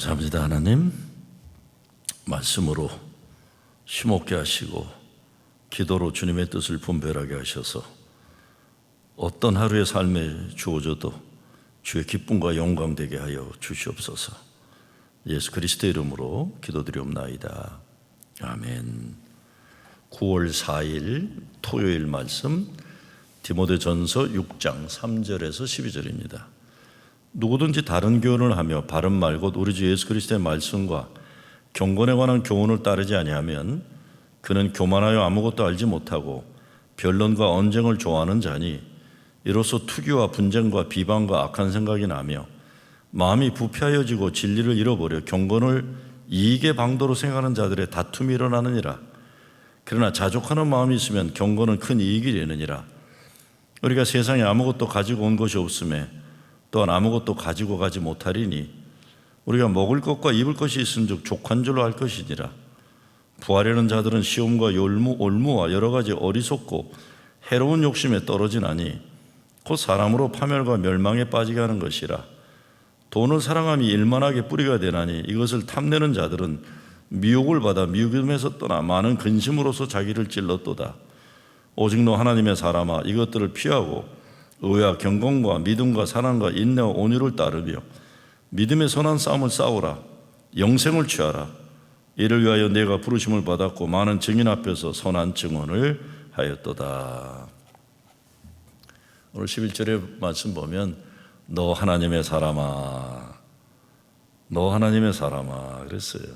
감사합니다. 하나님, 말씀으로 힘없게 하시고 기도로 주님의 뜻을 분별하게 하셔서 어떤 하루의 삶에 주어져도 주의 기쁨과 영광 되게 하여 주시옵소서. 예수 그리스도의 이름으로 기도드리옵나이다. 아멘. 9월 4일 토요일 말씀 디모데전서 6장 3절에서 12절입니다. 누구든지 다른 교훈을 하며 바른 말 곧 우리 주 예수 그리스도의 말씀과 경건에 관한 교훈을 따르지 아니하면 그는 교만하여 아무것도 알지 못하고 변론과 언쟁을 좋아하는 자니 이로써 투기와 분쟁과 비방과 악한 생각이 나며 마음이 부패하여지고 진리를 잃어버려 경건을 이익의 방도로 생각하는 자들의 다툼이 일어나느니라. 그러나 자족하는 마음이 있으면 경건은 큰 이익이 되느니라. 우리가 세상에 아무것도 가지고 온 것이 없음에 또한 아무것도 가지고 가지 못하리니 우리가 먹을 것과 입을 것이 있은즉 족한 줄로 알 것이니라. 부하려는 자들은 시험과 올무와 여러 가지 어리석고 해로운 욕심에 떨어지나니 곧 사람으로 파멸과 멸망에 빠지게 하는 것이라. 돈을 사랑함이 일만하게 뿌리가 되나니 이것을 탐내는 자들은 미혹을 받아 미움에서 떠나 많은 근심으로서 자기를 찔렀도다. 오직 너 하나님의 사람아, 이것들을 피하고 의와 경건과 믿음과 사랑과 인내와 온유를 따르며 믿음의 선한 싸움을 싸우라. 영생을 취하라. 이를 위하여 내가 부르심을 받았고 많은 증인 앞에서 선한 증언을 하였도다. 오늘 11절의 말씀 보면 너 하나님의 사람아, 너 하나님의 사람아 그랬어요.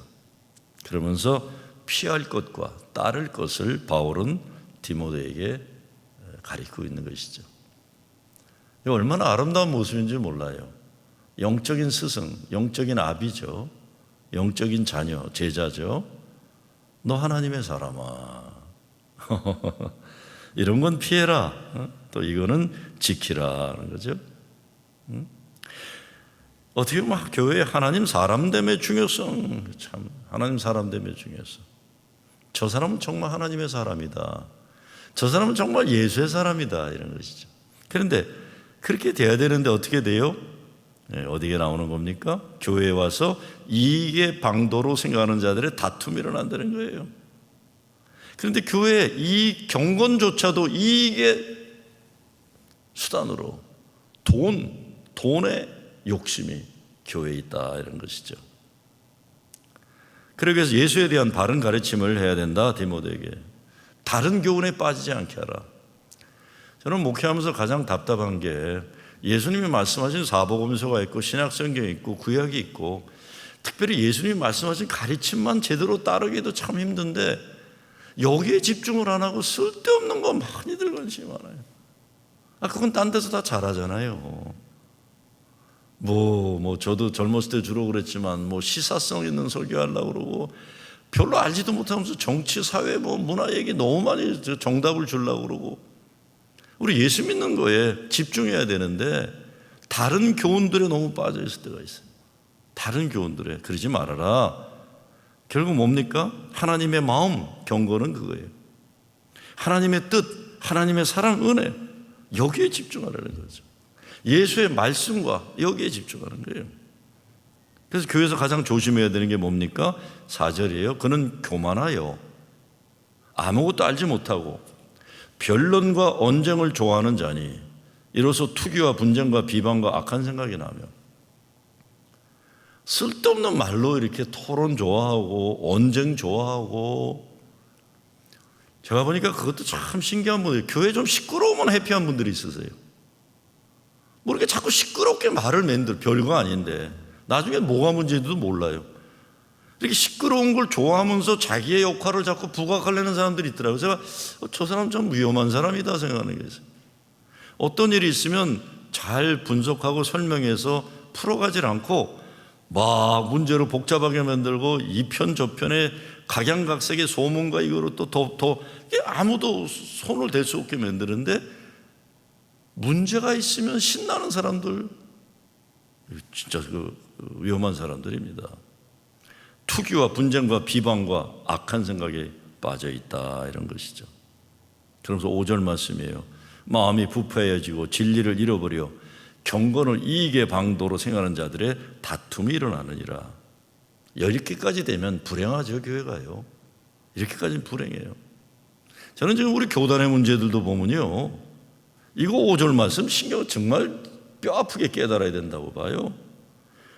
그러면서 피할 것과 따를 것을 바울은 디모데에게 가리키고 있는 것이죠. 얼마나 아름다운 모습인지 몰라요. 영적인 스승, 영적인 아비죠. 영적인 자녀, 제자죠. 너 하나님의 사람아. 이런 건 피해라. 또 이거는 지키라는 거죠. 어떻게 보면 교회의 하나님 사람됨의 중요성, 참 하나님 사람됨의 중요성. 저 사람은 정말 하나님의 사람이다. 저 사람은 정말 예수의 사람이다. 이런 것이죠. 그런데 그렇게 돼야 되는데 어떻게 돼요? 어디에 나오는 겁니까? 교회에 와서 이익의 방도로 생각하는 자들의 다툼이 일어난다는 거예요. 그런데 교회에 이 경건조차도 이익의 수단으로 돈의 욕심이 교회에 있다 이런 것이죠. 그래서 예수에 대한 바른 가르침을 해야 된다. 디모데에게 다른 교훈에 빠지지 않게 하라. 저는 목회하면서 가장 답답한 게 예수님이 말씀하신 사복음서가 있고 신약성경이 있고 구약이 있고 특별히 예수님이 말씀하신 가르침만 제대로 따르기도 참 힘든데 여기에 집중을 안 하고 쓸데없는 거 많이들 관심이 많아요. 그건 딴 데서 다 잘하잖아요. 저도 젊었을 때 주로 그랬지만 시사성 있는 설교하려고 그러고 별로 알지도 못하면서 정치, 사회, 문화 얘기 너무 많이 정답을 주려고 그러고 우리 예수 믿는 거에 집중해야 되는데 다른 교훈들에 너무 빠져 있을 때가 있어요. 다른 교훈들에 그러지 말아라. 결국 뭡니까? 하나님의 마음, 경건은 그거예요. 하나님의 뜻, 하나님의 사랑, 은혜 여기에 집중하라는 거죠. 예수의 말씀과 여기에 집중하는 거예요. 그래서 교회에서 가장 조심해야 되는 게 뭡니까? 4절이에요. 그는 교만하여 아무것도 알지 못하고 변론과 언쟁을 좋아하는 자니 이로써 투기와 분쟁과 비방과 악한 생각이 나며 쓸데없는 말로 이렇게 토론 좋아하고 언쟁 좋아하고 제가 보니까 그것도 참 신기한 분이에요. 교회 좀 시끄러우면 해피한 분들이 있으세요. 이렇게 자꾸 시끄럽게 말을 만들 별거 아닌데 나중에 뭐가 문제인지도 몰라요. 이렇게 시끄러운 걸 좋아하면서 자기의 역할을 자꾸 부각하려는 사람들이 있더라고요. 제가 저 사람 좀 위험한 사람이다 생각하는 게 있어요. 어떤 일이 있으면 잘 분석하고 설명해서 풀어가질 않고 막 문제를 복잡하게 만들고 이편 저편에 각양각색의 소문과 이거로 또 더 아무도 손을 댈 수 없게 만드는데 문제가 있으면 신나는 사람들 진짜 위험한 사람들입니다. 투기와 분쟁과 비방과 악한 생각에 빠져 있다 이런 것이죠. 그러면서 5절 말씀이에요. 마음이 부패해지고 진리를 잃어버려 경건을 이익의 방도로 생각하는 자들의 다툼이 일어나느니라. 이렇게까지 되면 불행하죠, 교회가요. 이렇게까지는 불행해요. 저는 지금 우리 교단의 문제들도 보면요, 이거 5절 말씀 신경 정말 뼈 아프게 깨달아야 된다고 봐요.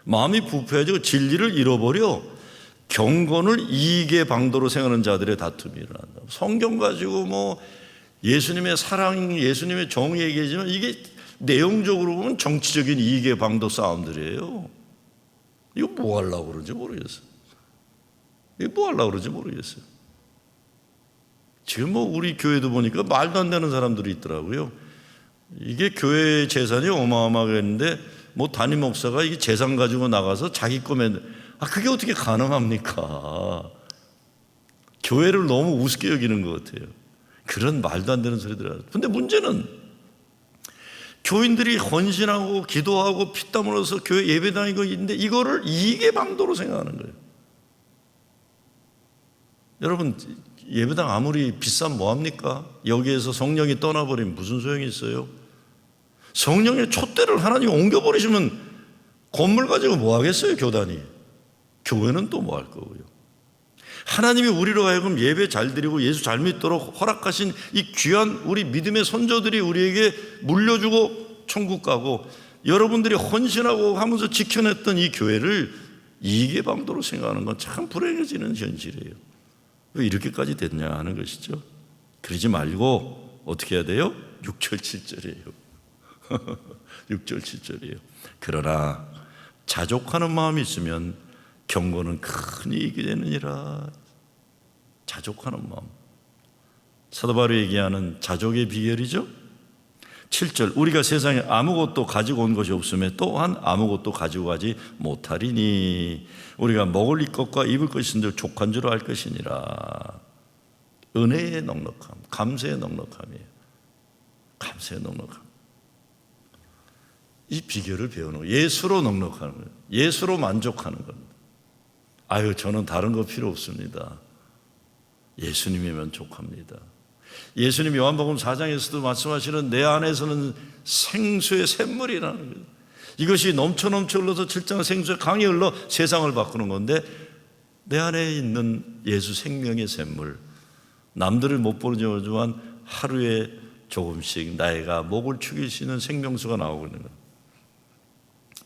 마음이 부패해지고 진리를 잃어버려 경건을 이익의 방도로 생각하는 자들의 다툼이 일어난다. 성경 가지고 뭐 예수님의 사랑, 예수님의 정의 얘기하지만 이게 내용적으로 보면 정치적인 이익의 방도 싸움들이에요. 이거 뭐 하려고 그러는지 모르겠어요. 이거 뭐 하려고 그러는지 모르겠어요. 지금 뭐 우리 교회도 보니까 말도 안 되는 사람들이 있더라고요. 이게 교회 재산이 어마어마하게 했는데 뭐 담임 목사가 이 재산 가지고 나가서 자기 거에 그게 어떻게 가능합니까? 교회를 너무 우습게 여기는 것 같아요. 그런 말도 안 되는 소리들 하죠. 근데 문제는 교인들이 헌신하고 기도하고 피땀 흘려서 교회 예배당이고 있는데 이거를 이익의 방도로 생각하는 거예요. 여러분, 예배당 아무리 비싸면 뭐합니까? 여기에서 성령이 떠나버리면 무슨 소용이 있어요? 성령의 촛대를 하나님 옮겨버리시면 건물 가지고 뭐 하겠어요, 교단이? 교회는 또 뭐 할 거고요. 하나님이 우리로 하여금 예배 잘 드리고 예수 잘 믿도록 허락하신 이 귀한 우리 믿음의 선조들이 우리에게 물려주고 천국 가고 여러분들이 헌신하고 하면서 지켜냈던 이 교회를 이익의 방도로 생각하는 건 참 불행해지는 현실이에요. 왜 이렇게까지 됐냐 하는 것이죠. 그러지 말고 어떻게 해야 돼요? 6절 7절이에요 6절 7절이에요 그러나 자족하는 마음이 있으면 경건은 큰 이익이 되느니라. 자족하는 마음, 사도 바울이 얘기하는 자족의 비결이죠. 7절, 우리가 세상에 아무것도 가지고 온 것이 없음에 또한 아무것도 가지고 가지 못하리니 우리가 먹을 것과 입을 것이 있는데 족한 줄 알 것이니라. 은혜의 넉넉함, 감사의 넉넉함이에요. 감사의 넉넉함. 이 비결을 배우는 거예요. 예수로 넉넉하는 거예요. 예수로 만족하는 겁니다. 아유, 저는 다른 거 필요 없습니다. 예수님이면 족합니다. 예수님 요한복음 4장에서도 말씀하시는 내 안에서는 생수의 샘물이라는 거예요. 이것이 넘쳐 흘러서 7장 생수의 강이 흘러 세상을 바꾸는 건데 내 안에 있는 예수 생명의 샘물, 남들을 못 보지만 하루에 조금씩 나이가 목을 축일 수 있는 생명수가 나오고 있는 거예요.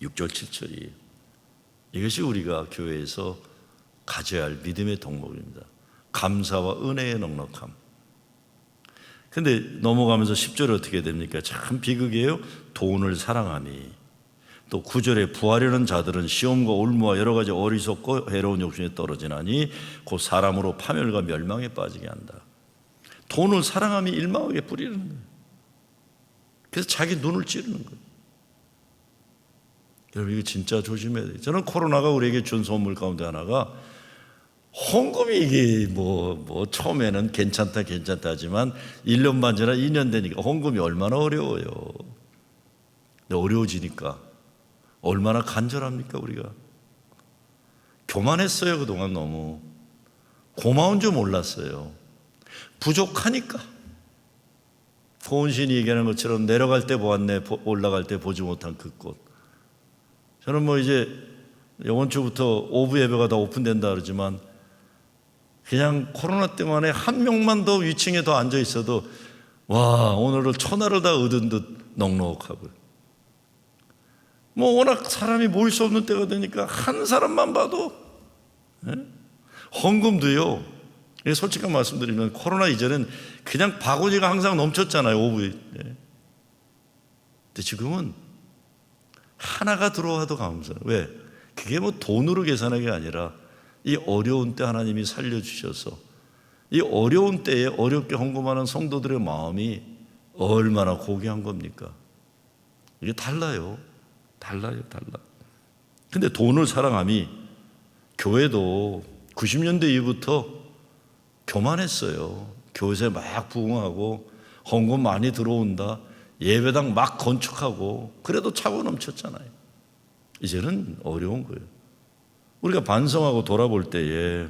6절 7절이 이것이 우리가 교회에서 가져야 할 믿음의 덕목입니다. 감사와 은혜의 넉넉함. 근데 넘어가면서 10절에 어떻게 됩니까? 참 비극이에요. 돈을 사랑하니. 또 9절에 부하려는 자들은 시험과 올무와 여러 가지 어리석고 해로운 욕심에 떨어지나니 곧 사람으로 파멸과 멸망에 빠지게 한다. 돈을 사랑함이 일망하게 뿌리는 거예요. 그래서 자기 눈을 찌르는 거예요. 여러분, 이거 진짜 조심해야 돼요. 저는 코로나가 우리에게 준 선물 가운데 하나가 헌금이 이게 뭐 처음에는 괜찮다 하지만 1년 반 지나 2년 되니까 헌금이 얼마나 어려워요. 근데 어려워지니까 얼마나 간절합니까 우리가. 교만했어요. 그동안 너무 고마운 줄 몰랐어요. 부족하니까. 고은신이 얘기하는 것처럼 내려갈 때 보았네, 올라갈 때 보지 못한 그 꽃. 저는 뭐 이제 이번 주부터 오후 예배가 다 오픈된다 그러지만 그냥 코로나 때문에 한 명만 더 위층에 더 앉아 있어도 와, 오늘을 천하를 다 얻은 듯 넉넉하고, 뭐 워낙 사람이 모일 수 없는 때가 되니까 한 사람만 봐도 헌금도요. 솔직한 말씀드리면 코로나 이전엔 그냥 바구니가 항상 넘쳤잖아요, 오후에. 근데 지금은 하나가 들어와도 감사해요. 왜? 그게 뭐 돈으로 계산하는 게 아니라 이 어려운 때 하나님이 살려주셔서 이 어려운 때에 어렵게 헌금하는 성도들의 마음이 얼마나 고귀한 겁니까? 이게 달라요. 근데 돈을 사랑함이, 교회도 90년대 이후부터 교만했어요. 교회 막 부흥하고 헌금 많이 들어온다, 예배당 막 건축하고 그래도 차고 넘쳤잖아요. 이제는 어려운 거예요. 우리가 반성하고 돌아볼 때에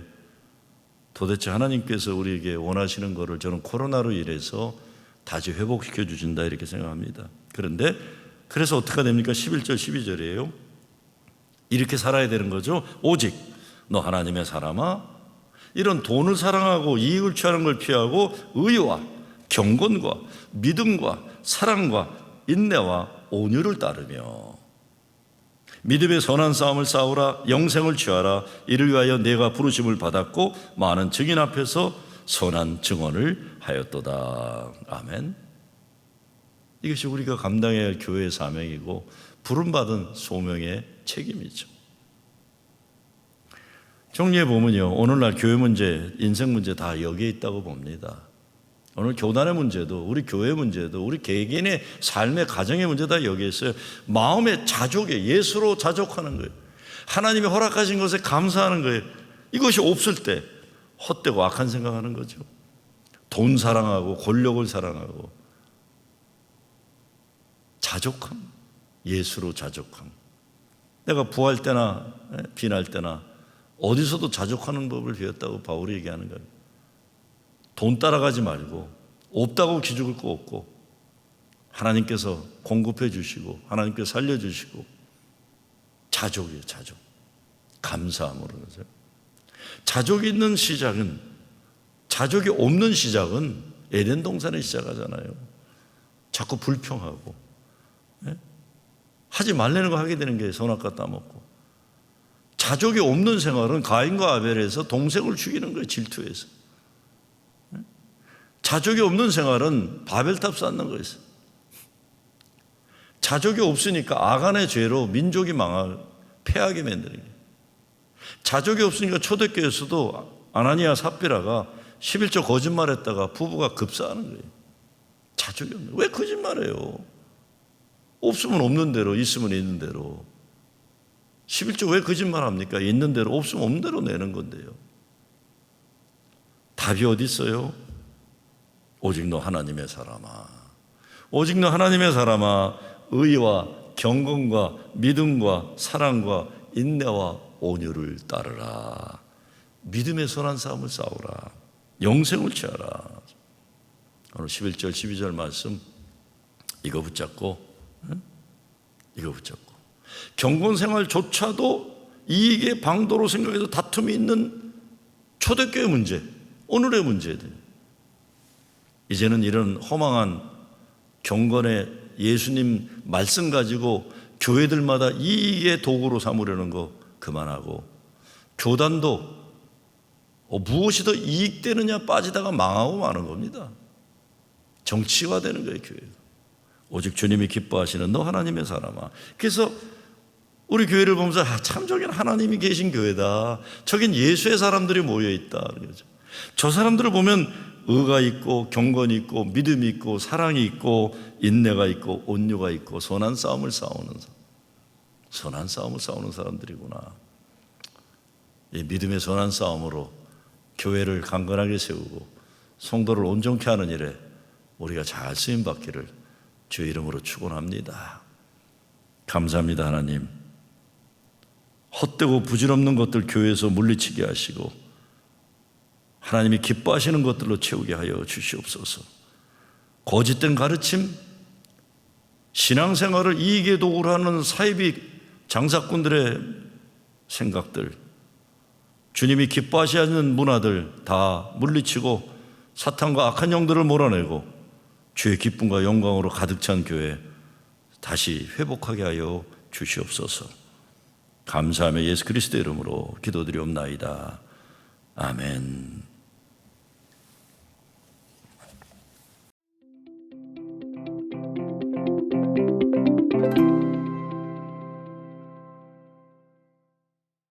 도대체 하나님께서 우리에게 원하시는 것을 저는 코로나로 인해서 다시 회복시켜 주신다 이렇게 생각합니다. 그런데 그래서 어떻게 됩니까? 11절 12절이에요. 이렇게 살아야 되는 거죠. 오직 너 하나님의 사람아? 이런 돈을 사랑하고 이익을 취하는 걸 피하고 의와 경건과 믿음과 사랑과 인내와 온유를 따르며 믿음의 선한 싸움을 싸우라. 영생을 취하라. 이를 위하여 내가 부르심을 받았고 많은 증인 앞에서 선한 증언을 하였도다. 아멘. 이것이 우리가 감당해야 할 교회의 사명이고 부름받은 소명의 책임이죠. 정리해 보면요, 오늘날 교회 문제, 인생 문제 다 여기에 있다고 봅니다. 오늘 교단의 문제도, 우리 교회 문제도, 우리 개개인의 삶의 가정의 문제 다 여기에 있어요. 마음의 자족에 예수로 자족하는 거예요. 하나님이 허락하신 것에 감사하는 거예요. 이것이 없을 때 헛되고 악한 생각하는 거죠. 돈 사랑하고 권력을 사랑하고 자족함, 예수로 자족함. 내가 부할 때나 비날 때나 어디서도 자족하는 법을 배웠다고 바울이 얘기하는 거예요. 돈 따라가지 말고 없다고 기죽을 거 없고 하나님께서 공급해 주시고 하나님께서 살려주시고 자족이에요. 자족. 감사함으로. 자족이 있는 시작은, 자족이 없는 시작은 에덴 동산에 시작하잖아요. 자꾸 불평하고 하지 말라는 거 하게 되는 게 선악과 따먹고. 자족이 없는 생활은 가인과 아벨에서 동생을 죽이는 거예요. 질투해서. 자족이 없는 생활은 바벨탑 쌓는 거예요. 자족이 없으니까 아간의 죄로 민족이 패하게 만드는 거예요. 자족이 없으니까 초대교회에서도 아나니아 삽비라가 11조 거짓말했다가 부부가 급사하는 거예요. 자족이 없는. 왜 거짓말해요? 없으면 없는 대로, 있으면 있는 대로. 11조 왜 거짓말합니까? 있는 대로, 없으면 없는 대로 내는 건데요. 답이 어디 있어요? 오직 너 하나님의 사람아. 오직 너 하나님의 사람아. 의와 경건과 믿음과 사랑과 인내와 온유를 따르라. 믿음의 선한 싸움을 싸우라. 영생을 취하라. 오늘 11절 12절 말씀 이거 붙잡고 경건 생활조차도 이익의 방도로 생각해서 다툼이 있는 초대교회 문제, 오늘의 문제들. 이제는 이런 허망한 경건의 예수님 말씀 가지고 교회들마다 이익의 도구로 삼으려는 거 그만하고, 교단도 무엇이 더 이익되느냐 빠지다가 망하고 마는 겁니다. 정치화되는 거예요, 교회가. 오직 주님이 기뻐하시는 너 하나님의 사람아. 그래서 우리 교회를 보면서 참 저긴 하나님이 계신 교회다. 저긴 예수의 사람들이 모여있다. 그러죠. 저 사람들을 보면 의가 있고 경건이 있고 믿음이 있고 사랑이 있고 인내가 있고 온유가 있고 선한 싸움을 싸우는 사람들이구나. 이 믿음의 선한 싸움으로 교회를 강건하게 세우고 성도를 온전케 하는 일에 우리가 잘 쓰임받기를 주의 이름으로 축원합니다. 감사합니다. 하나님, 헛되고 부질없는 것들 교회에서 물리치게 하시고 하나님이 기뻐하시는 것들로 채우게 하여 주시옵소서. 거짓된 가르침, 신앙생활을 이익의 도구로 하는 사이비 장사꾼들의 생각들, 주님이 기뻐하시는 문화들 다 물리치고 사탄과 악한 영들을 몰아내고 주의 기쁨과 영광으로 가득 찬 교회 다시 회복하게 하여 주시옵소서. 감사하며 예수 그리스도의 이름으로 기도드리옵나이다. 아멘.